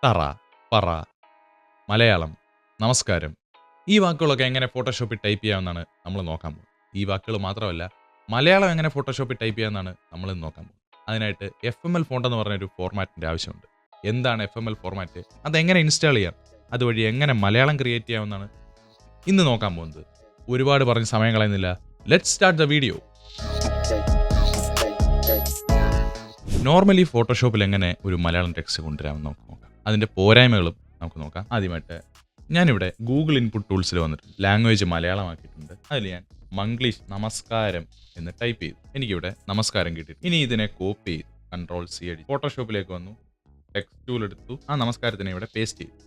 തറ, പറ, മലയാളം, നമസ്കാരം. ഈ വാക്കുകളൊക്കെ എങ്ങനെ ഫോട്ടോഷോപ്പിൽ ടൈപ്പ് ചെയ്യാമെന്നാണ് നമ്മൾ നോക്കാൻ പോകുന്നത്. ഈ വാക്കുകൾ മാത്രമല്ല, മലയാളം എങ്ങനെ ഫോട്ടോഷോപ്പിൽ ടൈപ്പ് ചെയ്യാമെന്നാണ് നമ്മളിന്ന് നോക്കാൻ പോകുന്നത്. അതിനായിട്ട് FML ഫോണ്ട് എന്ന് പറഞ്ഞൊരു ഫോർമാറ്റിൻ്റെ ആവശ്യമുണ്ട്. എന്താണ് FML ഫോർമാറ്റ്? അതെങ്ങനെ ഇൻസ്റ്റാൾ ചെയ്യാം? അതുവഴി എങ്ങനെ മലയാളം ക്രിയേറ്റ് ചെയ്യാമെന്നാണ് ഇന്ന് നോക്കാൻ പോകുന്നത്. ഒരുപാട് പറഞ്ഞ് സമയം കളയുന്നില്ല. Let's start the video. Normally ഫോട്ടോഷോപ്പിൽ എങ്ങനെ ഒരു മലയാളം ടെക്സ്റ്റ് കൊണ്ടുവരാമെന്ന് നമുക്ക് നോക്കാം. അതിൻ്റെ പോരായ്മകളും നമുക്ക് നോക്കാം. ആദ്യമായിട്ട് ഞാനിവിടെ ഗൂഗിൾ ഇൻപുട്ട് ടൂൾസിൽ വന്നിട്ടുണ്ട്. ലാംഗ്വേജ് മലയാളമാക്കിയിട്ടുണ്ട്. അതിൽ ഞാൻ മംഗ്ലീഷ് നമസ്കാരം എന്ന് ടൈപ്പ് ചെയ്തു. എനിക്കിവിടെ നമസ്കാരം കിട്ടി. ഇനി ഇതിനെ കോപ്പി ചെയ്തു Ctrl+C അടിച്ചു ഫോട്ടോഷോപ്പിലേക്ക് വന്നു. ടെക്സ്റ്റ് ടൂൾ എടുത്തു. ആ നമസ്കാരത്തിനെ ഇവിടെ പേസ്റ്റ് ചെയ്തു.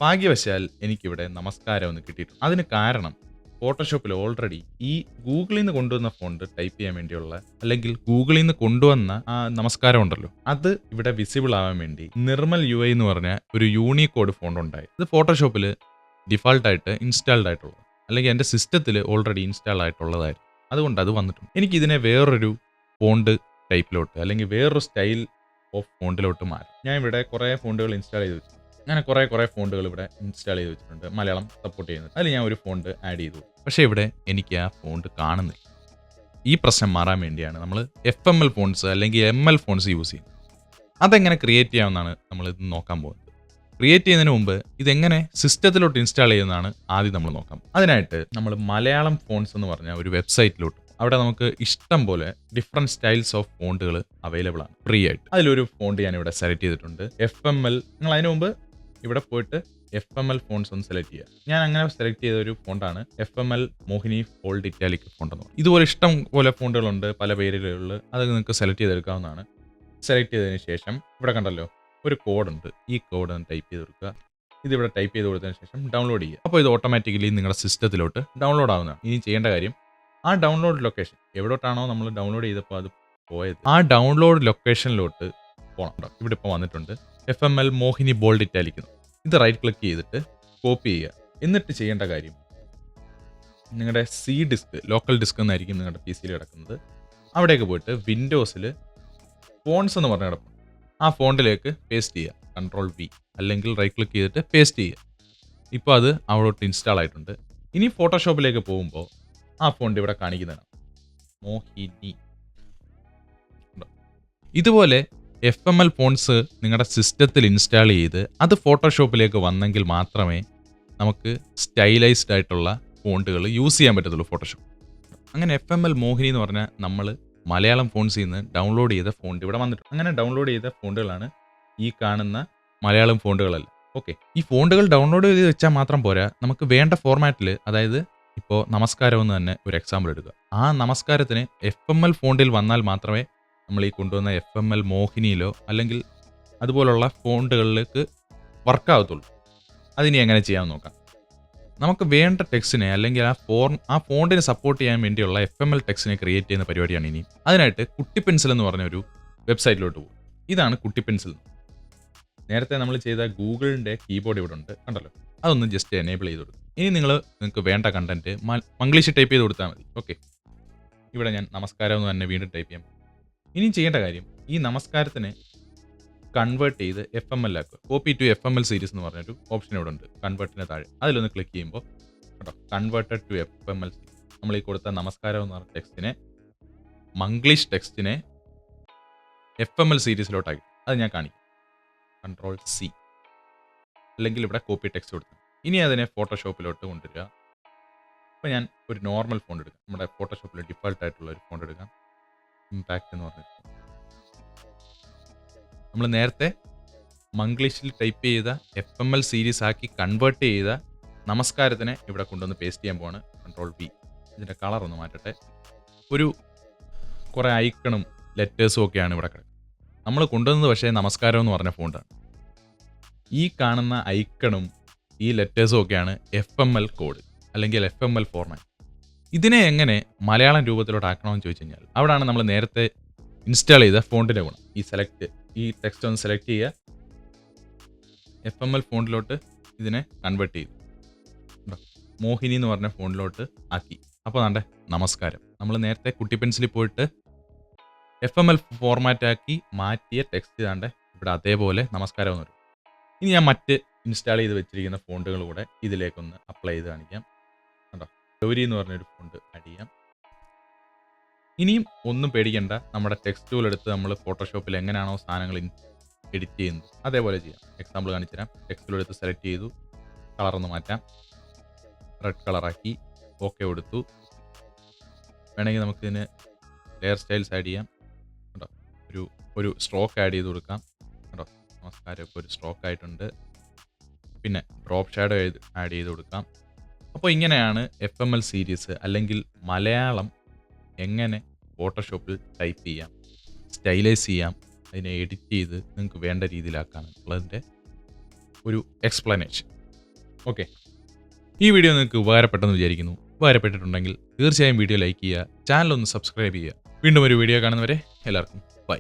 ഭാഗ്യവശാൽ എനിക്കിവിടെ നമസ്കാരം എന്ന് കിട്ടിയിട്ടുണ്ട്. അതിന് കാരണം ഫോട്ടോഷോപ്പിൽ ഓൾറെഡി ഈ ഗൂഗിളിൽ നിന്ന് കൊണ്ടുവന്ന ഫോണ്ട് ടൈപ്പ് ചെയ്യാൻ വേണ്ടിയുള്ള, അല്ലെങ്കിൽ ഗൂഗിളിൽ നിന്ന് കൊണ്ടുവന്ന ആ നമസ്കാരം ഉണ്ടല്ലോ, അത് ഇവിടെ വിസിബിൾ ആവാൻ വേണ്ടി നിർമ്മൽ UI എന്ന് പറഞ്ഞ ഒരു യൂണിക്കോഡ് ഫോണ്ട് ഉണ്ടായി. ഇത് ഫോട്ടോഷോപ്പിൽ ഡിഫാൾട്ടായിട്ട് ഇൻസ്റ്റാൾഡ് ആയിട്ടുള്ളത്, അല്ലെങ്കിൽ എൻ്റെ സിസ്റ്റത്തിൽ ഓൾറെഡി ഇൻസ്റ്റാൾ ആയിട്ടുള്ളതായിരുന്നു. അതുകൊണ്ട് അത് വന്നിട്ടുണ്ട്. എനിക്കിതിനെ വേറൊരു ഫോണ്ട് ടൈപ്പിലോട്ട്, അല്ലെങ്കിൽ വേറൊരു സ്റ്റൈൽ ഓഫ് ഫോണ്ടിലോട്ട് മാറ്റും. ഞാൻ ഇവിടെ കുറേ ഫോണ്ടുകൾ ഇൻസ്റ്റാൾ ചെയ്ത് വെച്ചു. അങ്ങനെ കുറേ ഫോണ്ടുകൾ ഇവിടെ ഇൻസ്റ്റാൾ ചെയ്ത് വെച്ചിട്ടുണ്ട്, മലയാളം സപ്പോർട്ട് ചെയ്യുന്നത്. അതിൽ ഞാൻ ഒരു ഫോണ്ട് ആഡ് ചെയ്തു. പക്ഷേ ഇവിടെ എനിക്ക് ആ ഫോണ്ട് കാണുന്നില്ല. ഈ പ്രശ്നം മാറാൻ വേണ്ടിയാണ് നമ്മൾ FML ഫോൺസ് അല്ലെങ്കിൽ ML ഫോൺസ് യൂസ് ചെയ്യുന്നത്. അതെങ്ങനെ ക്രിയേറ്റ് ചെയ്യാമെന്നാണ് നമ്മൾ ഇത് നോക്കാൻ പോകുന്നത്. ക്രിയേറ്റ് ചെയ്യുന്നതിന് മുമ്പ് ഇതെങ്ങനെ സിസ്റ്റത്തിലോട്ട് ഇൻസ്റ്റാൾ ചെയ്യുന്നതാണ് ആദ്യം നമ്മൾ നോക്കാം. അതിനായിട്ട് നമ്മൾ മലയാളം ഫോൺസ് എന്ന് പറഞ്ഞ ഒരു വെബ്സൈറ്റിലോട്ട്, അവിടെ നമുക്ക് ഇഷ്ടം പോലെ ഡിഫറെൻറ്റ് സ്റ്റൈൽസ് ഓഫ് ഫോണ്ടുകൾ അവൈലബിൾ ആണ് ഫ്രീ ആയിട്ട്. അതിലൊരു ഫോണ്ട് ഞാൻ ഇവിടെ സെലക്ട് ചെയ്തിട്ടുണ്ട്, FML. നിങ്ങൾ അതിന് മുമ്പ് ഇവിടെ പോയിട്ട് FML ഫോൺസ് ഒന്ന് സെലക്ട് ചെയ്യുക. ഞാൻ അങ്ങനെ സെലക്ട് ചെയ്ത ഒരു ഫോണ്ടാണ് FML മോഹിനി ഫോൾഡ് ഇറ്റാലിക് ഫോണ്ട് എന്ന് പറയുന്നത്. ഇതുപോലെ ഇഷ്ടം പോലെ ഫോണ്ടുകളുണ്ട്, പല പേരുകളിൽ. അത് നിങ്ങൾക്ക് സെലക്ട് ചെയ്തെടുക്കാവുന്നതാണ്. സെലക്ട് ചെയ്തതിന് ശേഷം ഇവിടെ കണ്ടല്ലോ ഒരു കോഡുണ്ട്. ഈ കോഡ് ഒന്ന് ടൈപ്പ് ചെയ്ത് കൊടുക്കുക. ഇതിവിടെ ടൈപ്പ് ചെയ്ത് കൊടുത്തതിന് ശേഷം ഡൗൺലോഡ് ചെയ്യുക. അപ്പോൾ ഇത് ഓട്ടോമാറ്റിക്കലി നിങ്ങളുടെ സിസ്റ്റത്തിലോട്ട് ഡൗൺലോഡ് ആവുന്നതാണ്. ഇനി ചെയ്യേണ്ട കാര്യം, ആ ഡൗൺലോഡ് ലൊക്കേഷൻ എവിടോട്ടാണോ നമ്മൾ ഡൗൺലോഡ് ചെയ്തപ്പോൾ അത് പോയത്, ആ ഡൗൺലോഡ് ലൊക്കേഷനിലോട്ട് പോകണം. ഇവിടെ ഇപ്പോൾ വന്നിട്ടുണ്ട് FML മോഹിനി ബോൾഡ് ഇറ്റാലിക്. ഇത് റൈറ്റ് ക്ലിക്ക് ചെയ്തിട്ട് കോപ്പി ചെയ്യുക. എന്നിട്ട് ചെയ്യേണ്ട കാര്യം, നിങ്ങളുടെ ഡിസ്ക്, ലോക്കൽ ഡിസ്ക് എന്നായിരിക്കും നിങ്ങളുടെ PC കിടക്കുന്നത്. അവിടേക്ക് പോയിട്ട് വിൻഡോസിൽ ഫോൺസ് എന്ന് പറഞ്ഞ കിടക്കും, ആ ഫോണ്ടിലേക്ക് പേസ്റ്റ് ചെയ്യുക. Ctrl+V അല്ലെങ്കിൽ റൈറ്റ് ക്ലിക്ക് ചെയ്തിട്ട് പേസ്റ്റ് ചെയ്യുക. ഇപ്പോൾ അത് അവിടോട്ട് ഇൻസ്റ്റാൾ ആയിട്ടുണ്ട്. ഇനി ഫോട്ടോഷോപ്പിലേക്ക് പോകുമ്പോൾ ആ ഫോണ്ട് ഇവിടെ കാണിക്കുന്നതാണ്, മോഹിനി. ഇതുപോലെ FML ഫോൺസ് നിങ്ങളുടെ സിസ്റ്റത്തിൽ ഇൻസ്റ്റാൾ ചെയ്ത് അത് ഫോട്ടോഷോപ്പിലേക്ക് വന്നെങ്കിൽ മാത്രമേ നമുക്ക് സ്റ്റൈലൈസ്ഡ് ആയിട്ടുള്ള ഫോണ്ടുകൾ യൂസ് ചെയ്യാൻ പറ്റത്തുള്ളൂ ഫോട്ടോഷോപ്പ്. അങ്ങനെ FML മോഹിനി എന്ന് പറഞ്ഞാൽ നമ്മൾ മലയാളം ഫോൺസിൽ നിന്ന് ഡൗൺലോഡ് ചെയ്ത ഫോണ്ട് ഇവിടെ വന്നിട്ടുണ്ട്. അങ്ങനെ ഡൗൺലോഡ് ചെയ്ത ഫോണ്ടുകളാണ് ഈ കാണുന്ന മലയാളം ഫോണ്ടുകളല്ല. ഓക്കെ, ഈ ഫോണ്ടുകൾ ഡൗൺലോഡ് ചെയ്ത് വെച്ചാൽ മാത്രം പോരാ, നമുക്ക് വേണ്ട ഫോർമാറ്റിൽ, അതായത് ഇപ്പോൾ നമസ്കാരം എന്ന് തന്നെ ഒരു എക്സാമ്പിൾ എടുക്കുക. ആ നമസ്കാരത്തിന് FML ഫോണ്ടിൽ വന്നാൽ മാത്രമേ നമ്മൾ ഈ കൊണ്ടുവന്ന FML മോഹിനിയിലോ അല്ലെങ്കിൽ അതുപോലുള്ള ഫോണ്ടുകളിലേക്ക് വർക്കാവത്തുള്ളൂ. അതിനി എങ്ങനെ ചെയ്യാമെന്ന് നോക്കാം. നമുക്ക് വേണ്ട ടെക്സ്റ്റിനെ, അല്ലെങ്കിൽ ആ ഫോണ്ടിനെ സപ്പോർട്ട് ചെയ്യാൻ വേണ്ടിയുള്ള FML ടെക്സ്റ്റിനെ ക്രിയേറ്റ് ചെയ്യുന്ന പരിപാടിയാണ് ഇനി. അതിനായിട്ട് കുട്ടി പെൻസിൽ എന്ന് പറഞ്ഞ ഒരു വെബ്സൈറ്റിലോട്ട് പോകും. ഇതാണ് കുട്ടി പെൻസിൽ. നേരത്തെ നമ്മൾ ചെയ്ത ഗൂഗിളിൻ്റെ കീബോർഡ് ഇവിടെ ഉണ്ട്, കണ്ടല്ലോ. അതൊന്ന് ജസ്റ്റ് എനേബിൾ ചെയ്ത് കൊടുക്കും. ഇനി നിങ്ങൾക്ക് വേണ്ട കണ്ടന്റ് മംഗ്ലീഷ് ടൈപ്പ് ചെയ്ത് കൊടുത്താൽ മതി. ഓക്കെ, ഇവിടെ ഞാൻ നമസ്കാരം എന്ന് തന്നെ വീണ്ടും ടൈപ്പ് ചെയ്യാം. ഇനി ചെയ്യേണ്ട കാര്യം, ഈ നമസ്കാരത്തിനെ കൺവേർട്ട് ചെയ്ത് FML ആക്കുക. കോപ്പി ടു FML സീരീസ് എന്ന് പറഞ്ഞൊരു ഓപ്ഷൻ ഇവിടെ ഉണ്ട്, കൺവേർട്ടിന് താഴെ. അതിലൊന്ന് ക്ലിക്ക് ചെയ്യുമ്പോൾ കേട്ടോ, കൺവേർട്ടഡ് ടു FML. നമ്മൾ ഈ കൊടുത്ത നമസ്കാരം എന്ന് പറഞ്ഞ ടെക്സ്റ്റിനെ, മംഗ്ലീഷ് ടെക്സ്റ്റിനെ FML സീരീസിലോട്ടാക്കി. അത് ഞാൻ കാണിക്കും. Ctrl+C അല്ലെങ്കിൽ ഇവിടെ കോപ്പി ടെക്സ്റ്റ് കൊടുത്തു. ഇനി അതിനെ ഫോട്ടോഷോപ്പിലോട്ട് കൊണ്ടുവരിക. അപ്പോൾ ഞാൻ ഒരു നോർമൽ ഫോണ്ട് എടുക്കാം. നമ്മുടെ ഫോട്ടോഷോപ്പിൽ ഡിഫാൾട്ട് ആയിട്ടുള്ള ഒരു ഫോണ്ട് എടുക്കാം, ഇമ്പാക്റ്റ് എന്ന് പറഞ്ഞിട്ട്. നമ്മൾ നേരത്തെ മംഗ്ലീഷിൽ ടൈപ്പ് ചെയ്ത FML സീരീസ് ആക്കി കൺവേർട്ട് ചെയ്ത നമസ്കാരത്തിനെ ഇവിടെ കൊണ്ടുവന്ന് പേസ്റ്റ് ചെയ്യാൻ പോവാണ്. Ctrl+V. ഇതിൻ്റെ കളർ ഒന്ന് മാറ്റട്ടെ. കുറേ ഐക്കണും ലെറ്റേഴ്സും ഒക്കെയാണ് ഇവിടെ കിടക്കുന്നത്. നമ്മൾ കൊണ്ടുവന്നത് പക്ഷേ നമസ്കാരം എന്ന് പറഞ്ഞ ഫോണ്ടാണ്. ഈ കാണുന്ന ഐക്കണും ഈ ലെറ്റേഴ്സും ഒക്കെയാണ് FML കോഡ് അല്ലെങ്കിൽ FML ഫോർമാറ്റ്. ഇതിനെ എങ്ങനെ മലയാളം രൂപത്തിലോട്ട് ആക്കണമെന്ന് ചോദിച്ചു കഴിഞ്ഞാൽ, അവിടെയാണ് നമ്മൾ നേരത്തെ ഇൻസ്റ്റാൾ ചെയ്ത ഫോണ്ടിൻ്റെ ഗുണം. ഈ ടെക്സ്റ്റ് ഒന്ന് സെലക്ട് ചെയ്യുക, FML ഫോണ്ടിലോട്ട് ഇതിനെ കൺവേർട്ട് ചെയ്തു, മോഹിനി എന്ന് പറഞ്ഞ ഫോണ്ടിലോട്ട് ആക്കി. അപ്പോൾ ദാണ്ടെ നമസ്കാരം. നമ്മൾ നേരത്തെ കുട്ടി പെൻസിലിൽ പോയിട്ട് FML ഫോർമാറ്റ് ആക്കി മാറ്റിയ ടെക്സ്റ്റ് ദാണ്ടെ ഇവിടെ അതേപോലെ നമസ്കാരം എന്ന് വരും. ഇനി ഞാൻ മറ്റ് ഇൻസ്റ്റാൾ ചെയ്ത് വെച്ചിരിക്കുന്ന ഫോണ്ടുകൾ കൂടെ ഇതിലേക്കൊന്ന് അപ്ലൈ ചെയ്ത് കാണിക്കാം. കണ്ടോ, ഗൗരി എന്ന് പറഞ്ഞൊരു ഫോണ്ട് ആഡ് ചെയ്യാം. ഇനിയും ഒന്നും പേടിക്കേണ്ട, നമ്മുടെ ടെക്സ്റ്റ് ടൂൾ എടുത്ത് നമ്മൾ ഫോട്ടോഷോപ്പിൽ എങ്ങനെയാണോ സാധനങ്ങൾ എഡിറ്റ് ചെയ്യുന്നത് അതേപോലെ ചെയ്യാം. എക്സാമ്പിൾ കാണിച്ചു തരാം. ടെക്സ്റ്റ് ടൂൾ എടുത്ത് സെലക്ട് ചെയ്തു, കളറൊന്ന് മാറ്റാം, റെഡ് കളറാക്കി, ഓക്കെ കൊടുത്തു. വേണമെങ്കിൽ നമുക്കിതിന് ലെയർ സ്റ്റൈൽസ് ആഡ് ചെയ്യാം. കേട്ടോ, ഒരു സ്ട്രോക്ക് ആഡ് ചെയ്ത് കൊടുക്കാം. കേട്ടോ, നമസ്കാരം, ഇപ്പോൾ ഒരു സ്ട്രോക്ക് ആയിട്ടുണ്ട്. പിന്നെ ഡ്രോപ്പ് ഷാഡോ ആഡ് ചെയ്ത് കൊടുക്കാം. അപ്പോൾ ഇങ്ങനെയാണ് FML സീരീസ് അല്ലെങ്കിൽ മലയാളം എങ്ങനെ ഫോട്ടോഷോപ്പിൽ ടൈപ്പ് ചെയ്യാം, സ്റ്റൈലൈസ് ചെയ്യാം, അതിനെ എഡിറ്റ് ചെയ്ത് നിങ്ങൾക്ക് വേണ്ട രീതിയിലാക്കാണ് ഉള്ളതിൻ്റെ ഒരു എക്സ്പ്ലനേഷൻ. ഓക്കെ, ഈ വീഡിയോ നിങ്ങൾക്ക് ഉപകാരപ്പെട്ടെന്ന് വിചാരിക്കുന്നു. ഉപകാരപ്പെട്ടിട്ടുണ്ടെങ്കിൽ തീർച്ചയായും വീഡിയോ ലൈക്ക് ചെയ്യുക, ചാനൽ ഒന്ന് സബ്സ്ക്രൈബ് ചെയ്യുക. വീണ്ടും ഒരു വീഡിയോ കാണുന്നവരെ എല്ലാവർക്കും ബൈ.